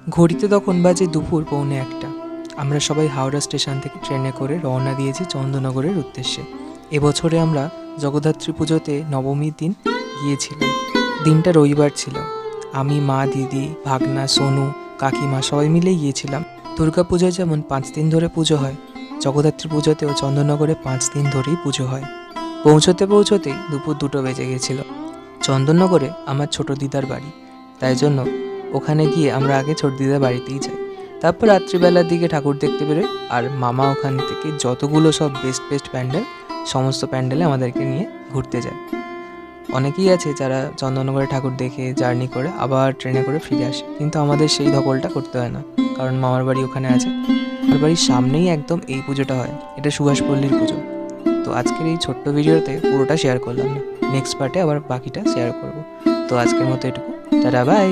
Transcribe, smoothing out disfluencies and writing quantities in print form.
ঘড়িতে তখন বাজে দুপুর 1:45। আমরা সবাই হাওড়া স্টেশন থেকে ট্রেনে করে রওনা দিয়েছি চন্দননগরের উদ্দেশ্যে। এবছরে আমরা জগদ্ধাত্রী পুজোতে নবমীর দিন গিয়েছিলাম। দিনটা রবিবার ছিল। আমি, মা, দিদি, ভাগনা, সোনু, কাকিমা সবাই মিলেই গিয়েছিলাম। দুর্গা পুজোয় যেমন 5 দিন ধরে পুজো হয়, জগদ্ধাত্রী পুজোতেও চন্দননগরে 5 দিন ধরেই পুজো হয়। পৌঁছতেই দুপুর 2টো বেজে গেছিল। চন্দননগরে আমার ছোট দিদার বাড়ি, তাই জন্য ওখানে গিয়ে আমরা আগে ছোট দিদার বাড়িতেই যাই। তারপর রাত্রিবেলার দিকে ঠাকুর দেখতে বেরোই, আর মামা ওখান থেকে যতগুলো সব বেস্ট প্যান্ডেল, সমস্ত প্যান্ডেলে আমাদেরকে নিয়ে ঘুরতে যায়। অনেকেই আছে যারা চন্দননগরে ঠাকুর দেখে জার্নি করে আবার ট্রেনে করে ফিরে আসে, কিন্তু আমাদের সেই ধকলটা করতে হয় না, কারণ মামার বাড়ি ওখানে আছে। আমার বাড়ির সামনেই একদম এই পুজোটা হয়। এটা সুভাষপল্লীর পুজো। তো আজকের এই ছোট্ট ভিডিওতে পুরোটা শেয়ার করলাম না, নেক্সট পার্টে আবার বাকিটা শেয়ার করব। তো আজকের মতো এটুকু, টাটা, বাই।